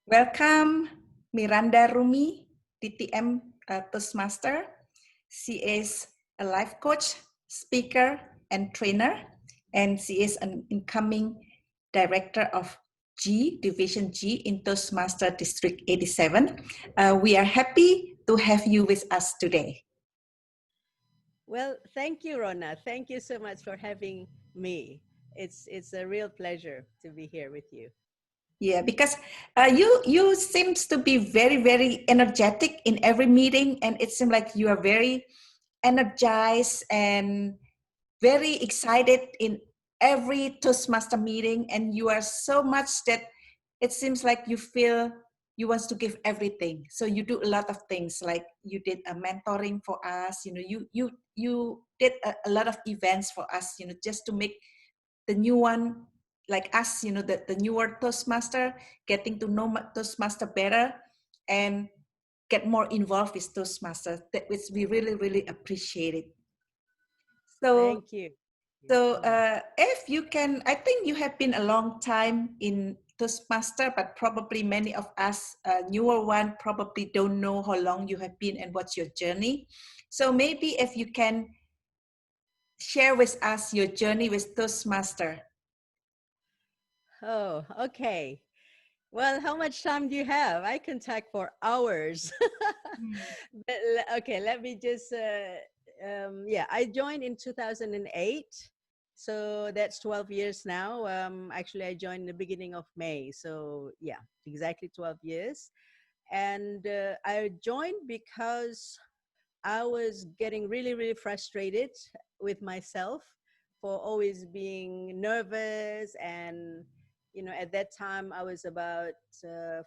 Welcome, Miranda Rumi DTM Toastmaster. She is a life coach, speaker, and trainer, and she is an incoming director of Division G in Toastmaster District 87. We are happy to have you with us today. Well, thank you, Rona. Thank you so much for having me. It's a real pleasure to be here with you. Yeah, because you seems to be very energetic in every meeting, and it seems like you are very energized and very excited in every Toastmaster meeting, and you are so much that it seems like you feel you want to give everything. So you do a lot of things, like you did a mentoring for us. You did a lot of events for us. Just to make the new one like us. The newer Toastmaster getting to know Toastmaster better and get more involved with Toastmaster. That which we really appreciate it. So Thank you. so if you can, I think you have been a long time in Toastmaster, but probably many of us, newer one, probably don't know how long you have been and what's your journey. So maybe if you can share with us your journey with Toastmaster. Oh, okay. Well, how much time do you have? I can talk for hours. But, okay, let me just, yeah, I joined in 2008. So that's 12 years now. Actually, I joined in the beginning of May. So, yeah, exactly 12 years. And I joined because I was getting really frustrated with myself for always being nervous. And, at that time I was about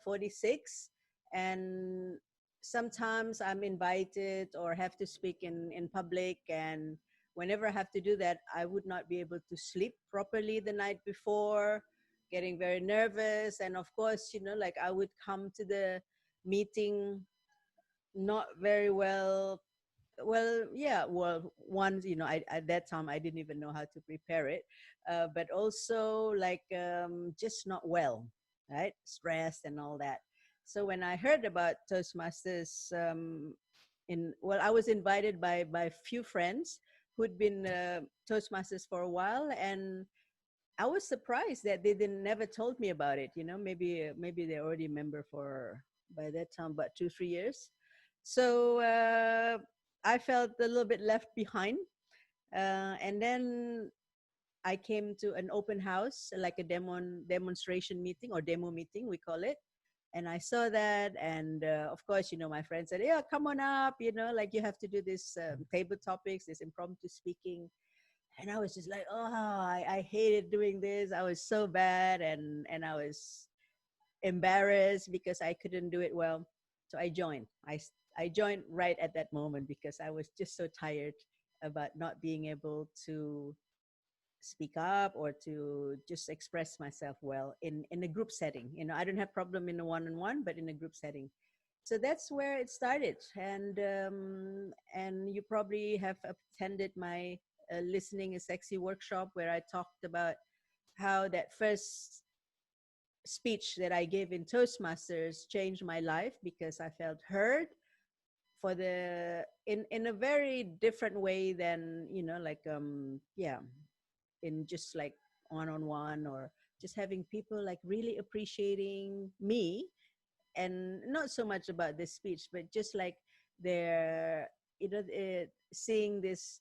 46. And sometimes I'm invited or have to speak in public. And whenever I have to do that, I would not be able to sleep properly the night before, getting very nervous. And of course, like I would come to the meeting not very well, once, at that time I didn't even know how to prepare it, but also like just not well, right? Stressed and all that. So when I heard about Toastmasters, I was invited by few friends who'd been Toastmasters for a while. And I was surprised that they didn't never told me about it. Maybe they're already a member for, by that time, about 2-3 years. So I felt a little bit left behind. And then I came to an open house, like a demonstration meeting, or demo meeting, we call it. And I saw that. And of course, my friend said, yeah, come on up, like you have to do this table topics, this impromptu speaking. And I was just like, oh, I hated doing this. I was so bad. And I was embarrassed because I couldn't do it well. So I joined. I joined right at that moment because I was just so tired about not being able to speak up or to just express myself well in a group setting. I don't have problem in a one-on-one, but in a group setting. So that's where it started. And you probably have attended my listening is sexy workshop, where I talked about how that first speech that I gave in Toastmasters changed my life, because I felt heard for the in a very different way than, like in just like one-on-one, or just having people like really appreciating me. And not so much about this speech, but just like they're, seeing this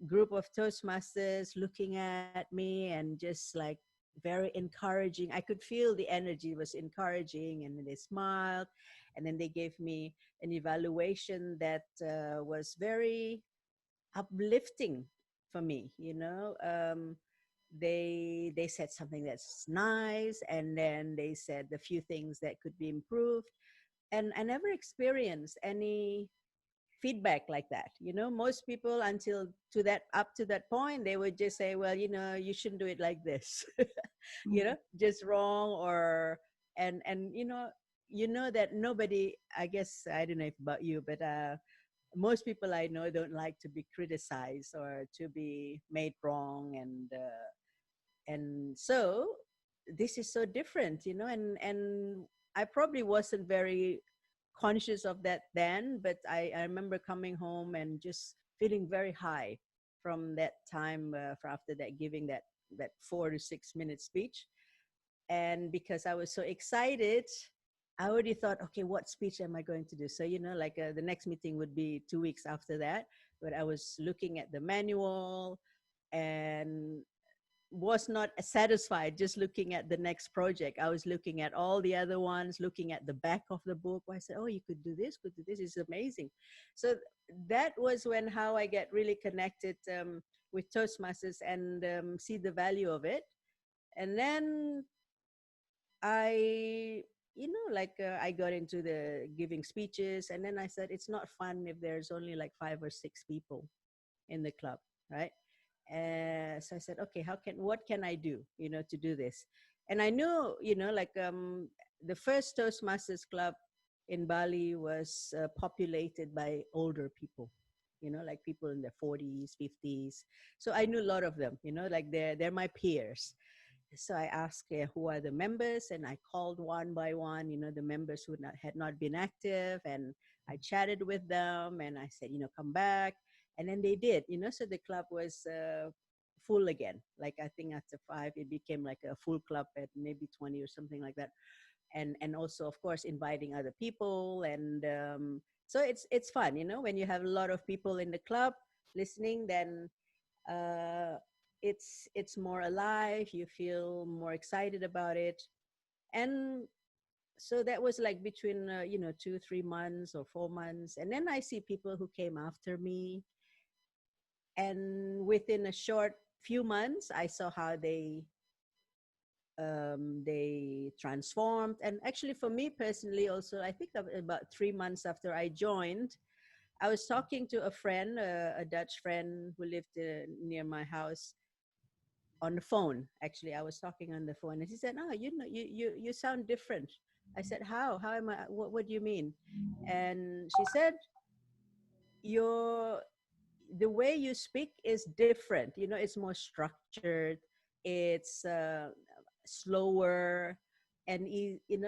group of Toastmasters looking at me and just like very encouraging. I could feel the energy was encouraging, and then they smiled, and then they gave me an evaluation that was very uplifting for me. They said something that's nice, and then they said a few things that could be improved. And I never experienced any feedback like that. Most people, until to that up to that point, they would just say, well, you shouldn't do it like this. Just wrong. Or and that nobody, I guess, I don't know if about you, but most people I know don't like to be criticized or to be made wrong. And so this is so different. And I probably wasn't very conscious of that then, but I remember coming home and just feeling very high from that time, for after that, giving that 4 to 6 minute speech. And because I was so excited, I already thought, okay, what speech am I going to do? So, like, the next meeting would be 2 weeks after that, but I was looking at the manual and was not satisfied just looking at the next project. I was looking at all the other ones, looking at the back of the book. I said, oh, you could do this, could do this. It's amazing. So that was when how I get really connected, with Toastmasters, and see the value of it. And then I, like, I got into the giving speeches, and then I said, it's not fun if there's only like 5 or 6 people in the club, right? So I said, okay, what can I do, to do this? And I knew, like, the first Toastmasters club in Bali was populated by older people, like people in their 40s, 50s. So I knew a lot of them, like they're my peers. So I asked, who are the members, and I called one by one, the members who had not been active, and I chatted with them, and I said, come back. And then they did, so the club was full again. Like, I think after 5, it became like a full club at maybe 20 or something like that. And also, of course, inviting other people. And so it's fun, when you have a lot of people in the club listening, then uh, it's more alive. You feel more excited about it. And so that was like between 2, 3 months or 4 months, and then I see people who came after me, and within a short few months I saw how they transformed. And actually, for me personally also, I think about 3 months after I joined, I was talking to a friend, a Dutch friend who lived near my house, on the phone. Actually, I was talking on the phone, and she said, "Oh, you sound different." I said, How am I? What do you mean?" And she said, "Your the way you speak is different. It's more structured. It's slower, and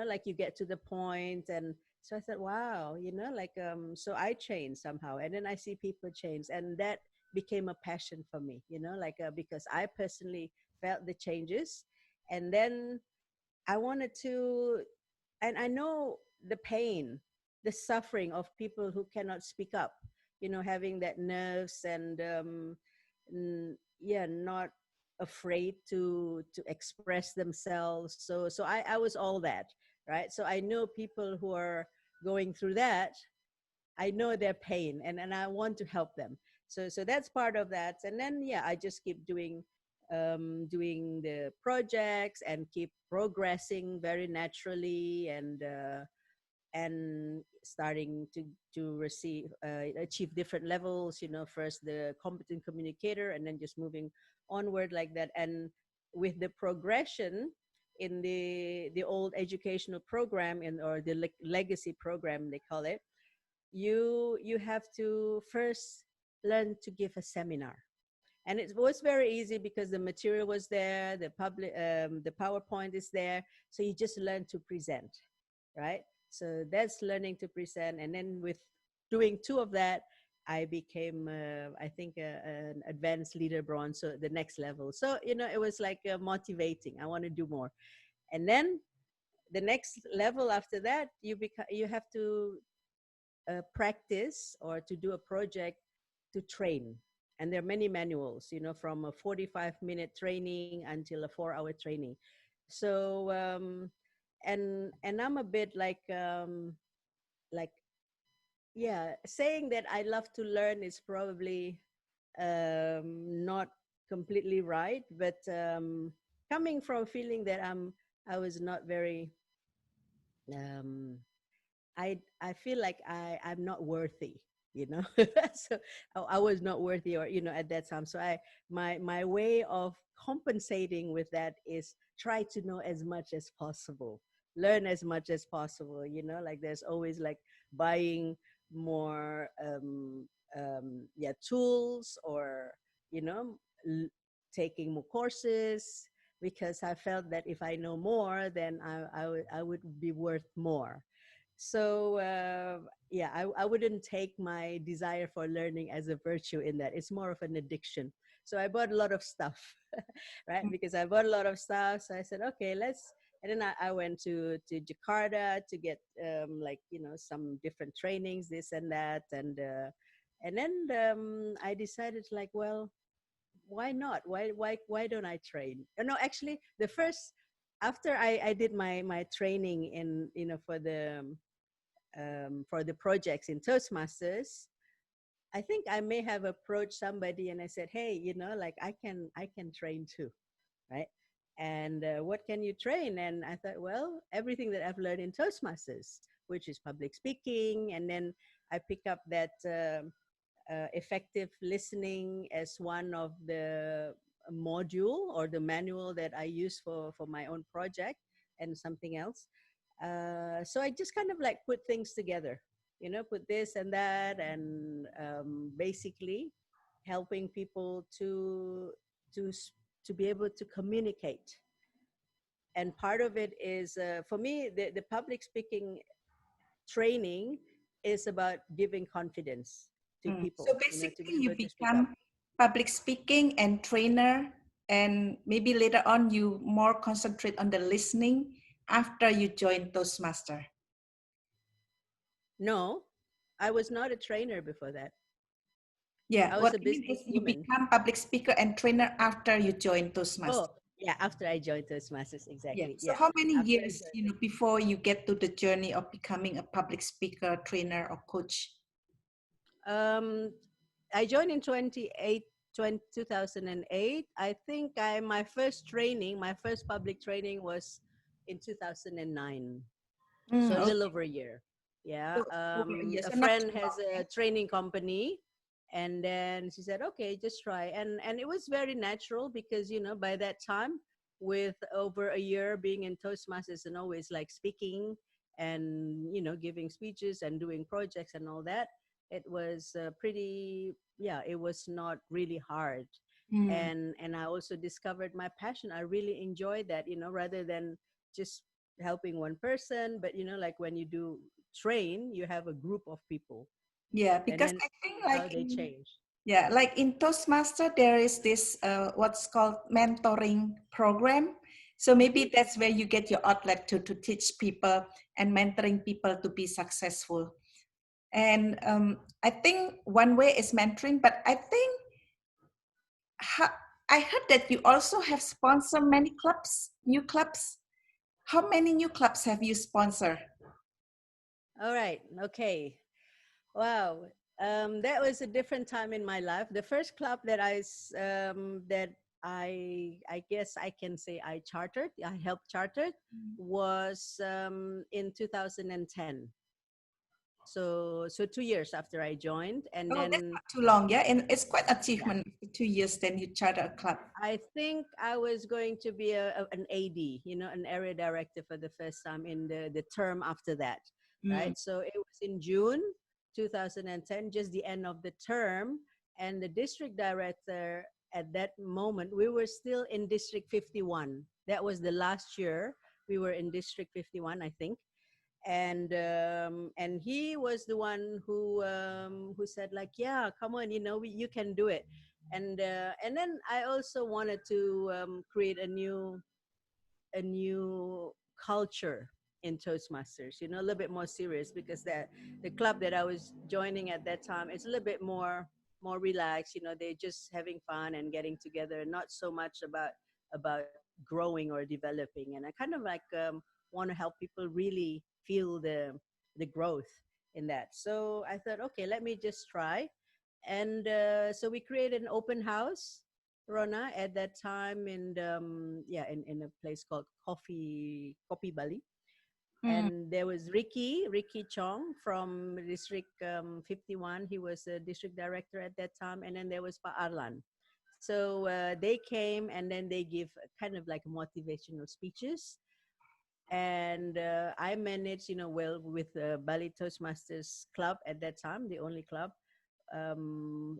like, you get to the point." And so I thought, wow, like, so I changed somehow, and then I see people change, and that became a passion for me, like, because I personally felt the changes. And then I wanted to, and I know the pain, the suffering of people who cannot speak up, having that nerves, and yeah, not afraid to express themselves. So I was all that, right? So I know people who are going through that. I know their pain, and I want to help them. So that's part of that. And then, yeah, I just keep doing the projects and keep progressing very naturally, and starting to achieve different levels. First the competent communicator, and then just moving onward like that. And with the progression in the old educational program, or the legacy program they call it, you have to first learn to give a seminar. And it was very easy because the material was there, the PowerPoint is there, so you just learn to present, right? So that's learning to present. And then with doing 2 of that, I became, I think, an advanced leader bronze, so the next level. So it was like motivating. I want to do more. And then the next level after that, you have to practice, or to do a project to train. And there are many manuals, from a 45-minute training until a 4-hour training. So and I'm a bit like, yeah, saying that I love to learn is probably not completely right, but coming from feeling that I was not very um I feel like I'm not worthy, so I was not worthy, or at that time. So my way of compensating with that is try to know as much as possible, learn as much as possible. Like, there's always like buying more yeah, tools, or you know l- taking more courses, because I felt that if I know more, then I would be worth more. So yeah, I wouldn't take my desire for learning as a virtue in that. It's more of an addiction. So I bought a lot of stuff, right? Because I bought a lot of stuff. So I said, okay, let's. And then I went to Jakarta to get like, some different trainings, this and that. And then I decided, like, well, why not? Why don't I train? No, actually, the first, after I did my training in, for the projects in Toastmasters, I think I may have approached somebody and I said, hey, like I can train too, right? And what can you train? And I thought, well, everything that I've learned in Toastmasters, which is public speaking, and then I pick up that effective listening as one of the module or the manual that I use for my own project, and something else. So I just kind of like put things together, put this and that, and basically helping people to to be able to communicate. And part of it is, for me, the public speaking training is about giving confidence to So people, to basically, be you able to speak up. become public speaking and trainer, and maybe later on you more concentrate on the listening after you join Toastmaster. No, I was not a trainer before that. Yeah, I was what a I mean is you businesswoman. become public speaker and trainer after you join Toastmaster. Oh, yeah, after I joined Toastmasters, Yeah. exactly. So Yeah, how many after I years, joined. before you get to the journey of becoming a public speaker, trainer, or coach? Um, I joined in 2008. I think my first training, my first public training was in 2009. So a little Okay. over a year. Yeah. So over a year, A so not friend too has long. a training company, and then she said, okay, just try. And it was very natural because, by that time, with over a year being in Toastmasters and always like speaking and, giving speeches and doing projects and all that, it was pretty, yeah, it was not really hard. Mm. And I also discovered my passion. I really enjoyed that, rather than just helping one person, but like when you do train, you have a group of people, Yeah, and because then I think how like they in change. yeah, like in Toastmaster, there is this what's called mentoring program. So Hmm. maybe that's where you get your outlet to teach people and mentoring people to be successful. And I think one way is mentoring, but I think I heard that you also have sponsored many clubs, new clubs. How many new clubs have you sponsored? All right. Okay. Wow. That was a different time in my life. The first club that I guess I can say I helped chartered, was in 2010. So 2 years after I joined, and Oh, that's then not too long, yeah. And it's quite yeah, achievement. For 2 years, then you charter a club. I think I was going to be an AD, an area director for the first time in the term after that, Mm. right? So it was in June 2010, just the end of the term, and the district director at that moment, we were still in District 51. That was the last year we were in District 51, I think. And he was the one who said, like, yeah, come on, you can do it. And then I also wanted to create a new culture in Toastmasters, a little bit more serious, because the club that I was joining at that time is a little bit more relaxed. They're just having fun and getting together, not so much about growing or developing. And I kind of like want to help people really feel the growth in that. So I thought, okay, let me just try. And so we created an open house, Rona, at that time, in a place called Coffee Bali. Mm. And there was Ricky Chong from District 51. He was a district director at that time. And then there was Pa Arlan. So they came, and then they give kind of like motivational speeches. And I managed, well, with the Bali Toastmasters Club at that time, the only club.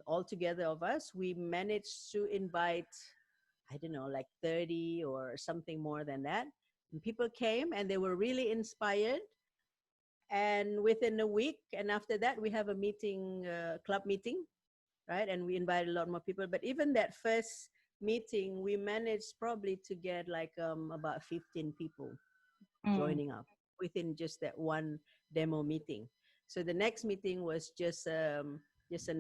All together of us, we managed to invite, I don't know, like 30 or something more than that. And people came and they were really inspired. And within a week, and after that, we have a meeting, club meeting, right? And we invited a lot more people. But even that first meeting, we managed probably to get like about 15 people Mm. joining up within just that one demo meeting. So the next meeting was just an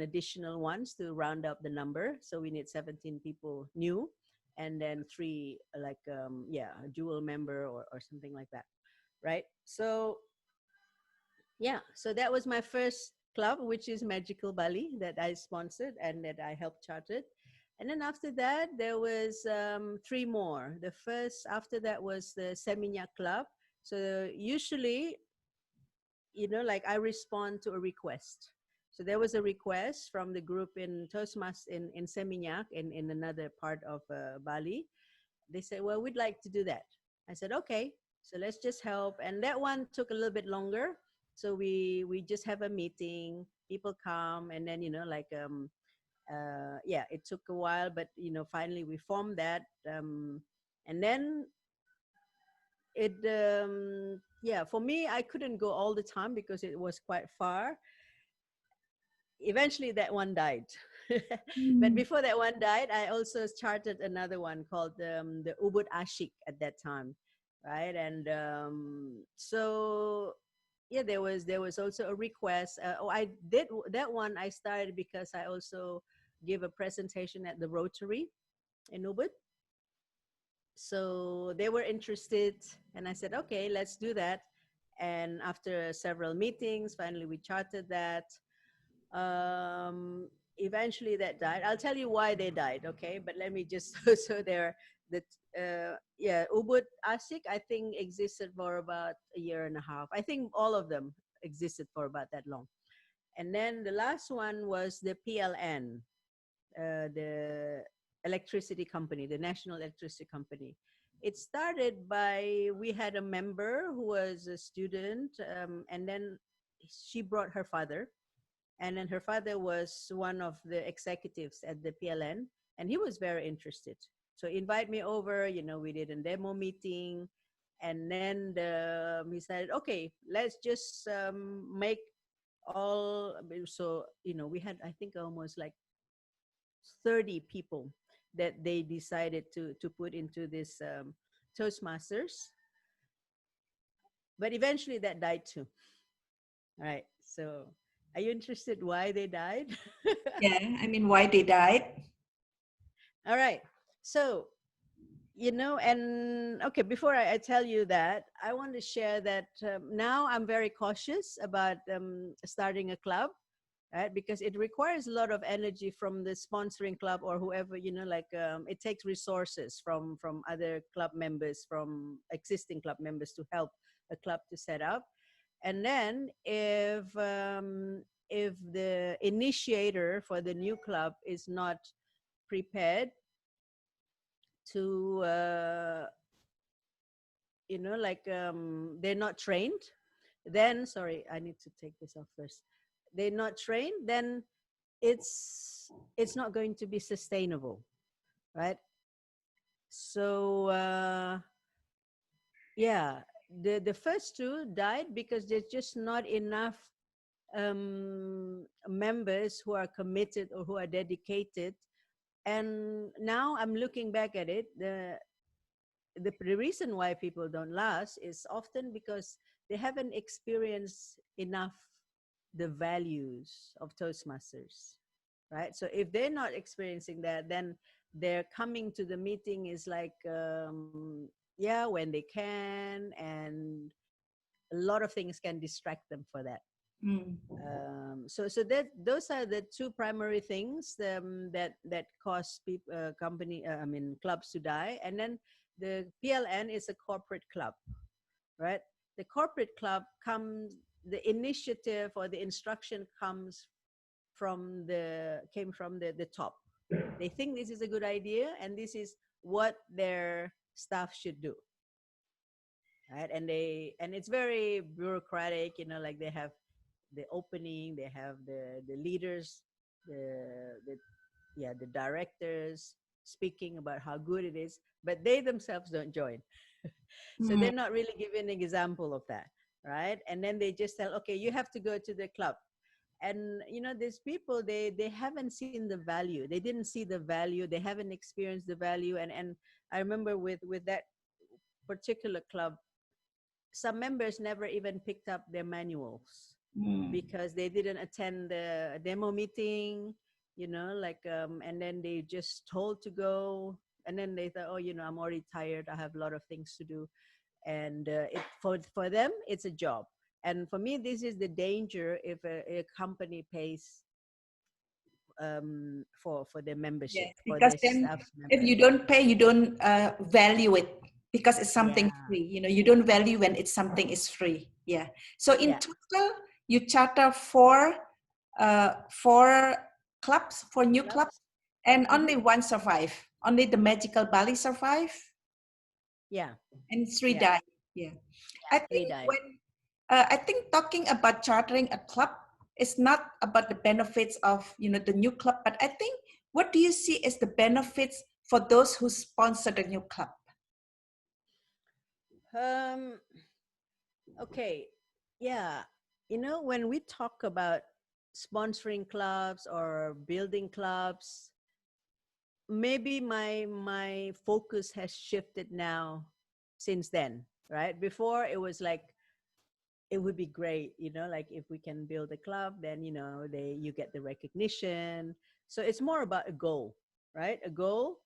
additional ones to round up the number. So we need 17 people new, and then three like a dual member or something like that, right? So yeah, so that was my first club, which is Magical Bali, that I sponsored and that I helped charted. And then after that, there was three more. The first after that was the Seminyak Club. So usually, like I respond to a request. So there was a request from the group in Toastmasters in Seminyak, in another part of Bali. They said, well, we'd like to do that. I said, okay, so let's just help. And that one took a little bit longer. So we just have a meeting, people come, and then, it took a while, but, finally we formed that. And then for me, I couldn't go all the time because it was quite far. Eventually that one died. But Mm. before that one died, I also started another one called the Ubud Ashik at that time, right? And so yeah, there was also a request. I did that one. I started because I also gave a presentation at the Rotary in Ubud. So they were interested, and I said, okay, let's do that. And after several meetings, finally we charted that. Eventually that died. I'll tell you why they died, okay? But let me just so there that Ubud Asik I think existed for about a year and a half. I think all of them existed for about that long. And then the last one was the PLN, the electricity company, the National Electricity Company. It started by, we had a member who was a student, and then she brought her father, and then her father was one of the executives at the PLN, and he was very interested. So he invited me over, we did a demo meeting, and then he said, okay, let's just make all, so, we had, I think, almost like 30 people that they decided to put into this Toastmasters. But eventually that died too. All right. So are you interested why they died? Yeah, I mean, why they died? All right. So, and okay, before I tell you that, I want to share that now I'm very cautious about starting a club, right? Because it requires a lot of energy from the sponsoring club or whoever, it takes resources from other club members, from existing club members to help a club to set up. And then if the initiator for the new club is not prepared to they're not trained, then, sorry, I need to take this off first, they're not trained, then it's not going to be sustainable, right? So yeah, the first two died because there's just not enough members who are committed or who are dedicated. And now I'm looking back at it, the reason why people don't last is often because they haven't experienced enough the values of Toastmasters, right? So if they're not experiencing that, then their coming to the meeting is like, yeah, when they can, and a lot of things can distract them for that. Mm. So that those are the two primary things that cause people, clubs to die. And then the PLN is a corporate club, right? The corporate club the initiative or the instruction came from the top. They think this is a good idea and this is what their staff should do, right? And it's very bureaucratic, like they have the opening, they have the leaders, the directors, speaking about how good it is, but they themselves don't join. So Mm. they're not really giving an example of that, right? And then they just tell, okay, you have to go to the club. And these people, they haven't seen the value. They didn't see the value. They haven't experienced the value. And I remember with that particular club, some members never even picked up their manuals Mm. because they didn't attend the demo meeting, and then they just told to go. And then they thought, oh, I'm already tired, I have a lot of things to do. And for them, it's a job. And for me, this is the danger if a company pays for their membership, Yes, for because their then staff if member. you don't pay, you don't value it because it's something Yeah, free. You don't value when it's something is free. Yeah. So in yeah. total, you charter four clubs, for new clubs, Clubs. and Mm-hmm. only one survive. Only the Magical Bali survive, Yeah, and three yeah, die. Yeah. yeah. I Three think died. when I think talking about chartering a club is not about the benefits of the new club, but I think what do you see as the benefits for those who sponsor the new club? Um, okay. Yeah. When we talk about sponsoring clubs or building clubs, maybe my focus has shifted now since then, right? Before it was like, it would be great, like if we can build a club, then you get the recognition. So it's more about a goal, right? A goal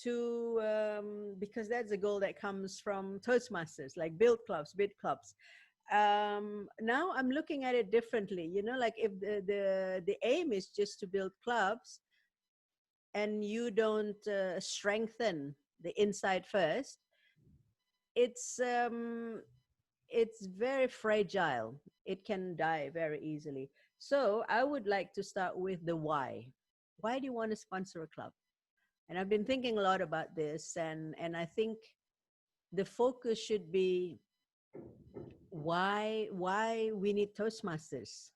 to because that's a goal that comes from Toastmasters, like build clubs, bid clubs. Now I'm looking at it differently, like if the aim is just to build clubs and you don't strengthen the inside first, it's very fragile. It can die very easily. So I would like to start with the why. Why do you want to sponsor a club? And I've been thinking a lot about this, and I think the focus should be why we need Toastmasters,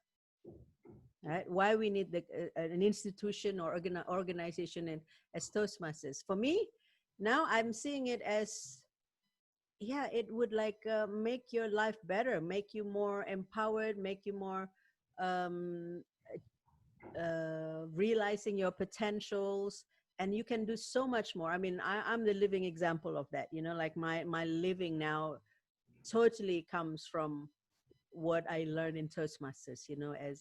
right? Why we need an institution or organization as Toastmasters. For me, now I'm seeing it as, yeah, it would like make your life better, make you more empowered, make you more um, realizing your potentials, and you can do so much more. I mean, I'm the living example of that. Like my living now totally comes from what I learned in Toastmasters.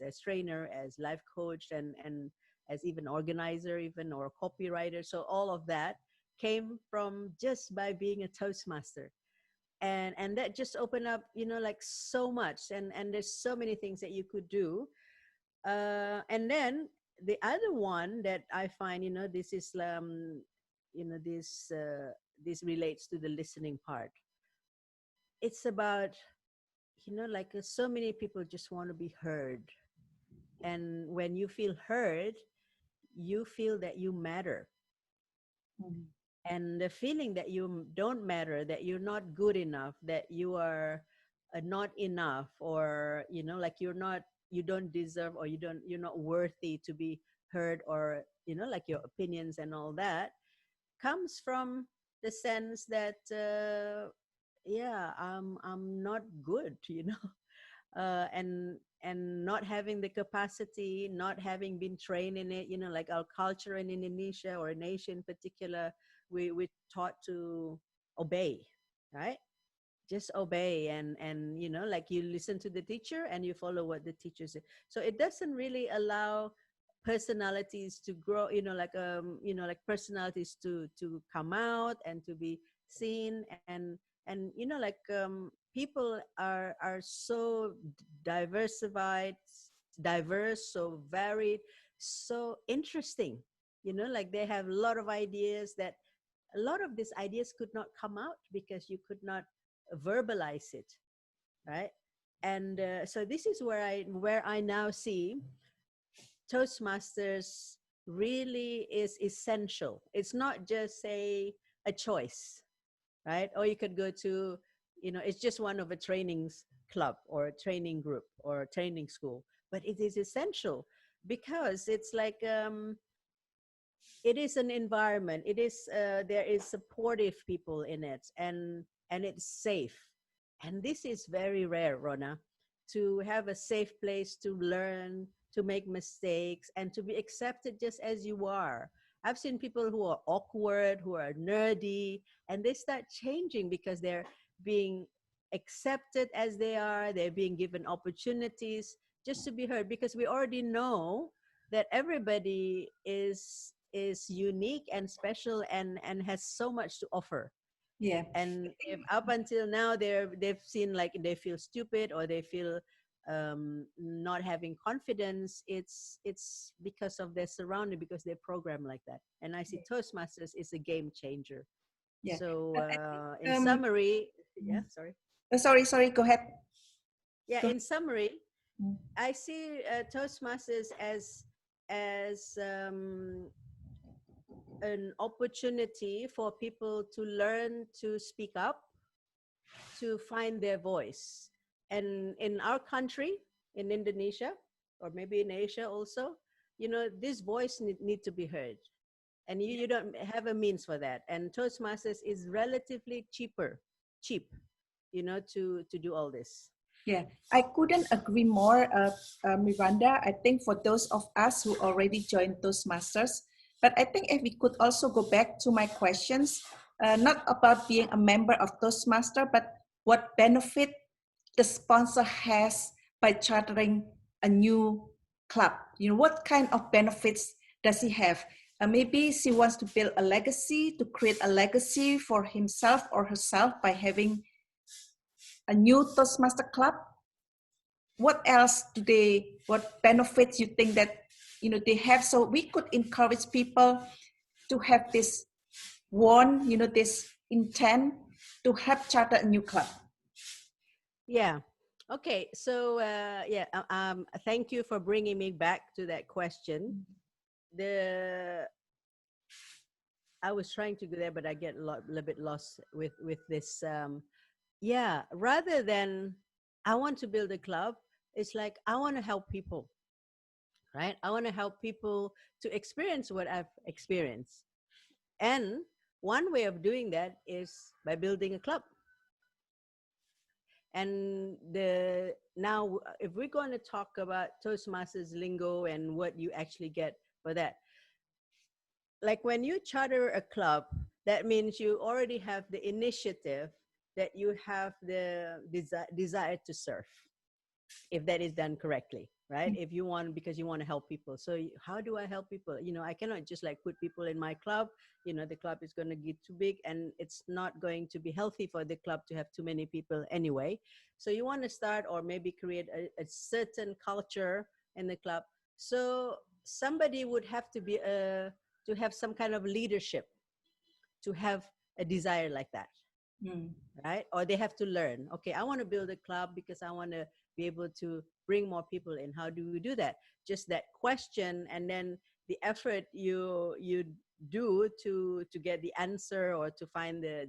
As trainer, as life coach, and as even organizer, even or copywriter. So all of that came from just by being a Toastmaster. And that just opened up like so much, and there's so many things that you could do. And then the other one that I find, this is this relates to the listening part. It's about like so many people just want to be heard, and when you feel heard, you feel that you matter. Mm. And the feeling that you don't matter, that you're not good enough, that you are not enough, or like you don't deserve, or you're not worthy to be heard, or like your opinions and all that comes from the sense that yeah, I'm not good, and not having the capacity, not having been trained in it. Like our culture in Indonesia, or in Asia in particular, we taught to obey, right? Just obey, and like you listen to the teacher and you follow what the teacher says. So it doesn't really allow personalities to grow, like personalities to come out and to be seen. And like people are so diversified, diverse, so varied, so interesting. Like they have a lot of ideas, that a lot of these ideas could not come out because you could not verbalize it, right? And so this is where I now see Toastmasters really is essential. It's not just a choice, right? Or you could go to, it's just one of a trainings club or a training group or a training school, but it is essential because it's like it is an environment. It is there is supportive people in it, and it's safe. And this is very rare, Rona, to have a safe place to learn, to make mistakes, and to be accepted just as you are. I've seen people who are awkward, who are nerdy, and they start changing because they're being accepted as they are. They're being given opportunities just to be heard, because we already know that everybody is unique and special, and has so much to offer. Yeah. And if up until now they've seen like they feel stupid, or they feel not having confidence, it's because of their surrounding, because they're programmed like that. And I see Toastmasters is a game changer. Yeah. So But I think, in summary, yeah, sorry. sorry, go ahead. Yeah, Go in summary, ahead. I see Toastmasters as an opportunity for people to learn to speak up, to find their voice. And in our country, in Indonesia, or maybe in Asia also, this voice need to be heard. And you don't have a means for that. And Toastmasters is relatively cheap, to do all this. Yeah, I couldn't agree more, Miranda. I think for those of us who already joined Toastmasters, but I think if we could also go back to my questions, not about being a member of Toastmaster, but what benefit the sponsor has by chartering a new club. What kind of benefits does he have? Maybe she wants to build a legacy, to create a legacy for himself or herself by having a new Toastmaster club. What else what benefits you think that they have, so we could encourage people to have this this intent to help charter a new club? Yeah. Okay. So thank you for bringing me back to that question. I was trying to go there, but I get a little bit lost with this. Rather than I want to build a club, it's like I want to help people, right? I want to help people to experience what I've experienced. And one way of doing that is by building a club. And now, if we're going to talk about Toastmasters lingo and what you actually get for that, like when you charter a club, that means you already have the initiative, that you have the desire to serve, if that is done correctly, right? If you want, because you want to help people. So how do I help people? I cannot just like put people in my club. The club is going to get too big, and it's not going to be healthy for the club to have too many people anyway. So you want to start, or maybe create a certain culture in the club. So somebody would have to be to have some kind of leadership, to have a desire like that. Right? Or they have to learn, okay, I want to build a club because I want to be able to bring more people in. How do we do that? Just that question, and then the effort you do to get the answer, or to find the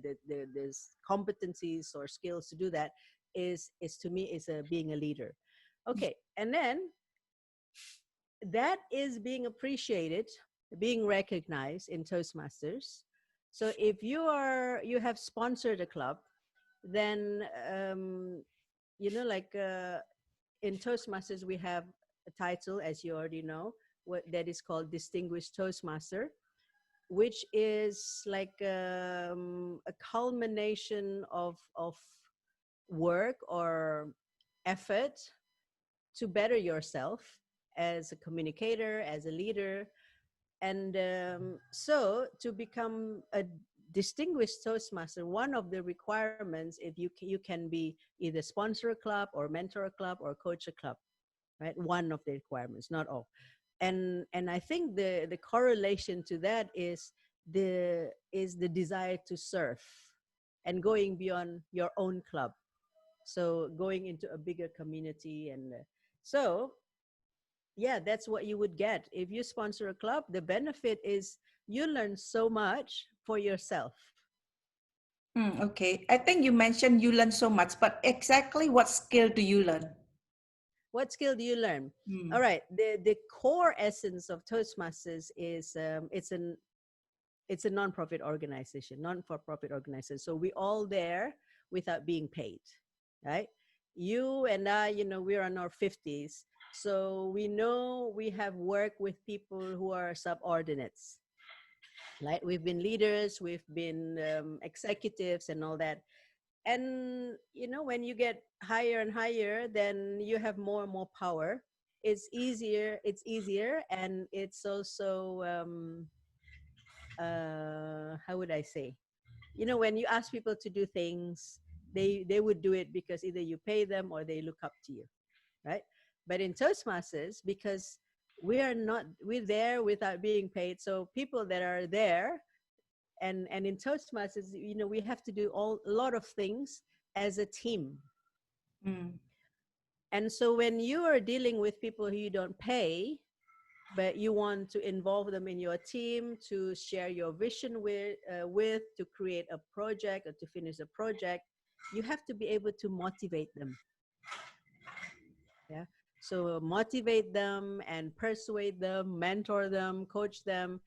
competencies or skills to do that, is to me is being a leader. Okay, and then that is being appreciated, being recognized in Toastmasters. So if you have sponsored a club, then like in Toastmasters we have a title, as you already know, that is called Distinguished Toastmaster, which is like a culmination of work or effort to better yourself as a communicator, as a leader. And so to become a distinguished Toastmaster, one of the requirements, if you can be either sponsor a club, or mentor a club, or coach a club, right? One of the requirements, not all. And I think the correlation to that is the desire to serve, and going beyond your own club. So going into a bigger community. And so yeah, that's what you would get if you sponsor a club. The benefit is you learn so much for yourself. Okay, I think you mentioned you learn so much, but exactly what skill do you learn? What skill do you learn? All Mm. right. The core essence of Toastmasters is it's a non-profit organization, non-for-profit organization. So we all there without being paid, right? You and I, we're in our 50s. So we know we have worked with people who are subordinates. Like we've been leaders, we've been executives and all that. And, when you get higher and higher, then you have more and more power. It's easier, and it's also, how would I say? When you ask people to do things, they would do it because either you pay them or they look up to you, right? But in Toastmasters, because we're there without being paid, so people that are there, and in Toastmasters, we have to do a lot of things as a team. Mm. And so when you are dealing with people who you don't pay, but you want to involve them in your team, to share your vision with to create a project or to finish a project, you have to be able to motivate them. Yeah. So motivate them and persuade them, mentor them, coach them.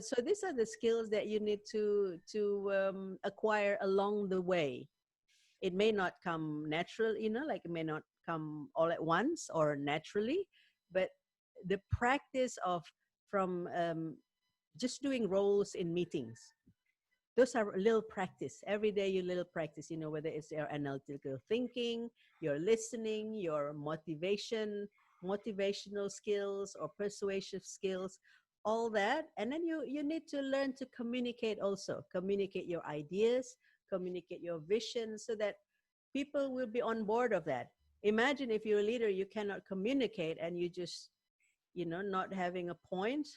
So these are the skills that you need to acquire along the way. It may not come natural, like it may not come all at once or naturally, but the practice of from just doing roles in meetings, those are little practice every day. You little practice, whether it's your analytical thinking, your listening, your motivational skills or persuasive skills, all that. And then you need to learn to communicate, also communicate your ideas, communicate your vision, so that people will be on board of that. Imagine if you're a leader, you cannot communicate, and you just not having a point,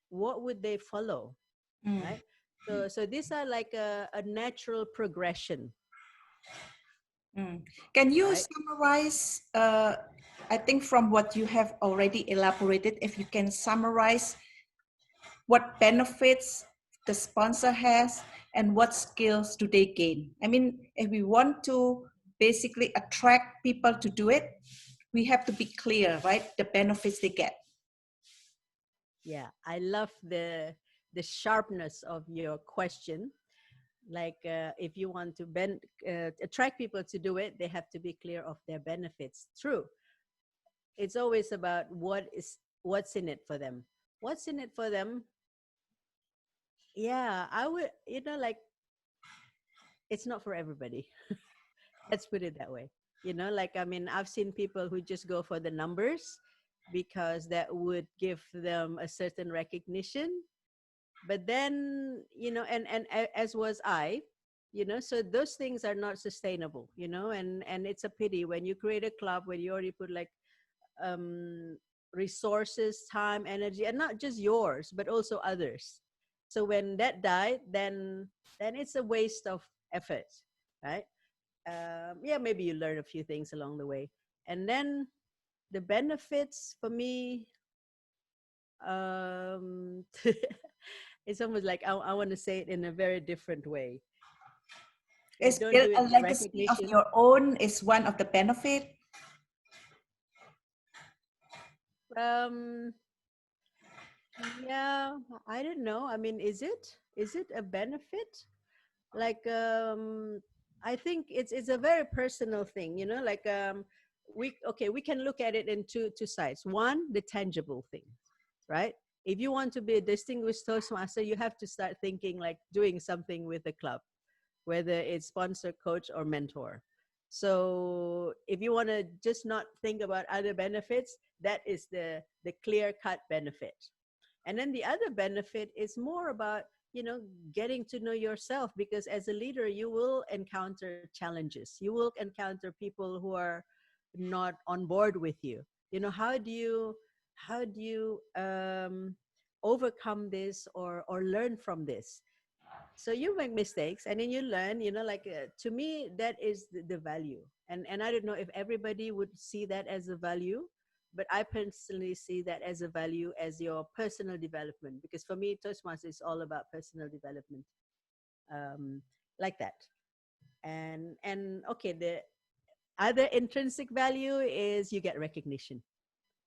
what would they follow, Mm. right? So these are like a natural progression, Mm. Can you right? summarize, I think from what you have already elaborated, if you can summarize what benefits the sponsor has and what skills do they gain? I mean, if we want to basically attract people to do it, we have to be clear, right? The benefits they get. Yeah, I love the sharpness of your question. Like if you want to attract people to do it, they have to be clear of their benefits. True. It's always about what's in it for them. What's in it for them? Yeah, I would, like, it's not for everybody. Let's put it that way. Like, I mean, I've seen people who just go for the numbers because that would give them a certain recognition. But then, as was I, so those things are not sustainable, and it's a pity when you create a club where you already put like um, resources, time, energy, and not just yours, but also others. So when that died, then it's a waste of effort, right? Yeah, maybe you learn a few things along the way, and then the benefits for me, um, it's almost like I want to say it in a very different way. You Is don't build do a it legacy of recognition. your own is one of the benefit. Um, yeah, I don't know. I mean, is it a benefit? Like, I think it's a very personal thing. Like we can look at it in two sides. One, the tangible thing, right? If you want to be a distinguished Toastmaster, you have to start thinking like doing something with the club, whether it's sponsor, coach, or mentor. So if you want to just not think about other benefits, that is the clear cut benefit. And then the other benefit is more about, getting to know yourself, because as a leader, you will encounter challenges. You will encounter people who are not on board with you. How do you overcome this or learn from this? So you make mistakes and then you learn, like to me that is the value. And I don't know if everybody would see that as a value, but I personally see that as a value, as your personal development, because for me Toastmasters is all about personal development, um, like that. And okay, Other intrinsic value is you get recognition,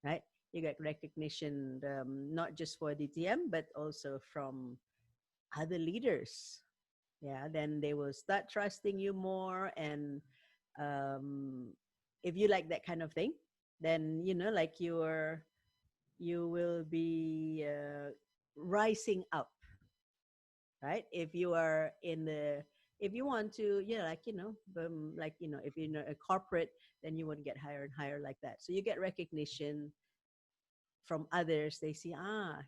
right? You get recognition, not just for DTM, but also from other leaders. Yeah, then they will start trusting you more. And um, if you like that kind of thing, then, like you will be rising up, right? If you are in the, if you want to, if you're in a corporate, then you would get higher and higher like that. So you get recognition from others. They see,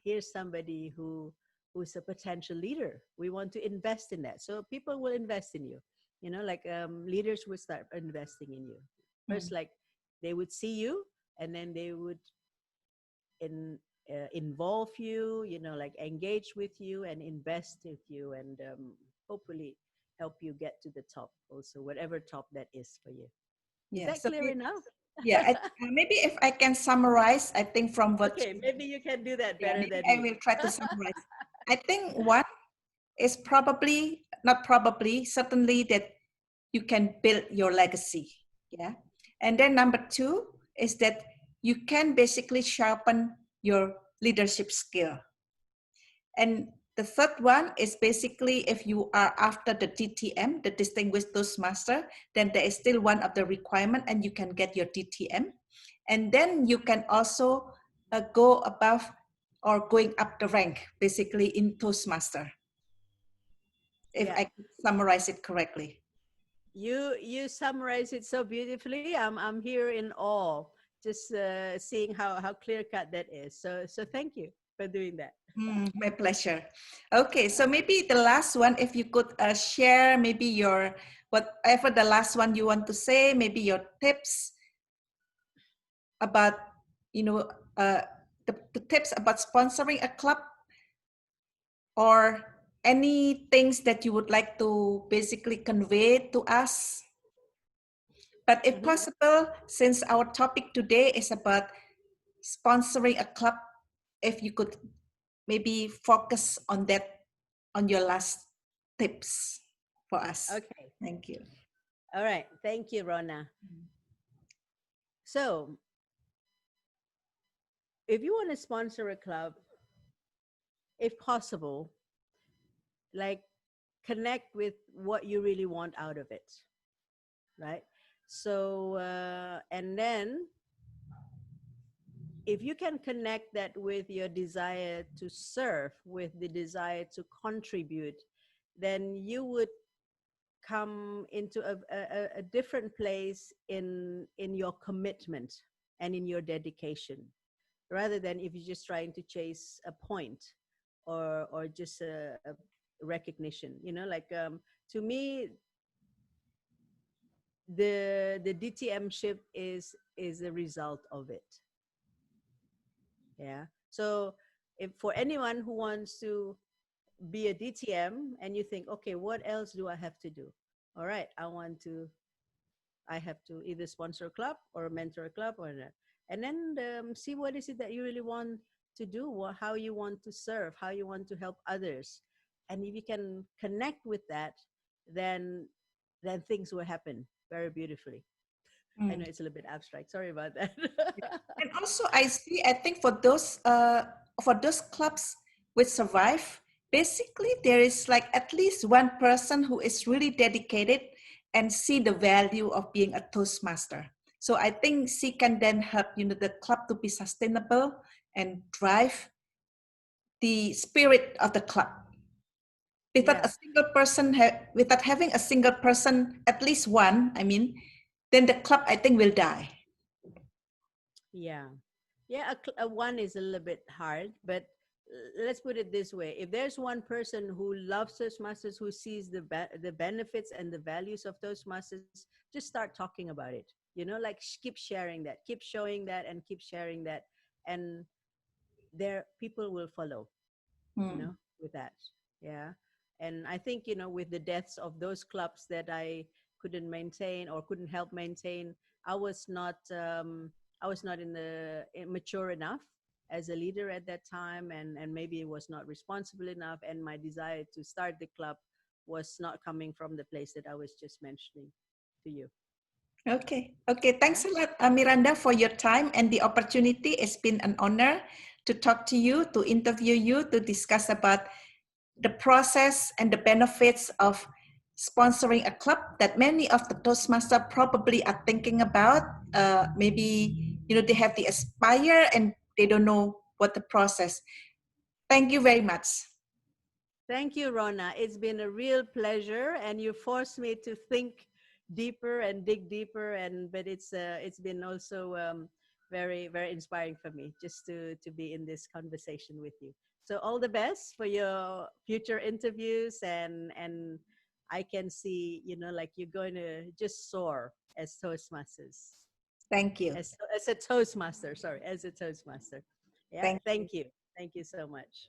here's somebody who's a potential leader. We want to invest in that. So people will invest in you. Leaders would start investing in you. First, Mm. like they would see you, and then they would involve you, like engage with you and invest with you, and hopefully help you get to the top also, whatever top that is for you. Is Yeah. that So clear enough? yeah, maybe if I can summarize, I think from what Okay, maybe you can do that yeah, better maybe than I me. will try to summarize. I think one is probably not probably certainly that you can build your legacy. Yeah. And then number two is that you can basically sharpen your leadership skill. And the third one is basically if you are after the DTM, the Distinguished Toastmaster, then there is still one of the requirement and you can get your DTM. And then you can also go above or going up the rank, basically in Toastmaster, if Yeah, I could summarize it correctly. you summarize it so beautifully. I'm here in awe, just seeing how clear cut that is. So thank you for doing that. My pleasure. Okay, so maybe the last one, if you could share maybe your, whatever the last one you want to say, maybe your tips about, you know, uh, the tips about sponsoring a club, or any things that you would like to basically convey to us. But if Mhm. possible, since our topic today is about sponsoring a club, if you could maybe focus on that, on your last tips for us. Okay. Thank you. All right. Thank you, Rona. So, if you want to sponsor a club, if possible, like connect with what you really want out of it, right? So, and then if you can connect that with your desire to serve, with the desire to contribute, then you would come into a different place in your commitment and in your dedication, rather than if you're just trying to chase a point or just a recognition. To me, the DTM ship is a result of it. Yeah. So if for anyone who wants to be a DTM and you think, okay, what else do I have to do? All right, I have to either sponsor a club or mentor a club or that. And then see what is it that you really want to do, how you want to serve, how you want to help others. And if you can connect with that, then things will happen very beautifully. I know Mm. it's a little bit abstract. Sorry about that. And also, I think for those clubs which survive, basically there is like at least one person who is really dedicated and see the value of being a Toastmaster. So I think she can then help, the club to be sustainable and drive the spirit of the club. Without a Yeah. single person, without having a single person, at least one, I mean, then the club I think will die. Yeah. Yeah, a one is a little bit hard, but let's put it this way. If there's one person who loves Toastmasters, who sees the benefits and the values of Toastmasters, just start talking about it. Like keep sharing that, keep showing that, and keep sharing that. And there, people will follow, Hmm. with that. Yeah. And I think, with the deaths of those clubs that I couldn't maintain or couldn't help maintain, I was not, mature enough as a leader at that time, and maybe was not responsible enough. And my desire to start the club was not coming from the place that I was just mentioning to you. Okay. Okay. Yeah. Thanks a lot, Miranda, for your time and the opportunity. It's been an honor to talk to you, to interview you, to discuss about the process and the benefits of sponsoring a club that many of the Toastmasters probably are thinking about. Maybe, they have the aspire and they don't know what the process. Thank you very much. Thank you, Rona. It's been a real pleasure, and you forced me to think deeper and dig deeper. And but it's been also very very inspiring for me just to be in this conversation with you. So all the best for your future interviews, and I can see like you're going to just soar as Toastmasters, Thank you. as a Toastmaster. Sorry, as a Toastmaster. Yeah, Thank you. thank you so much.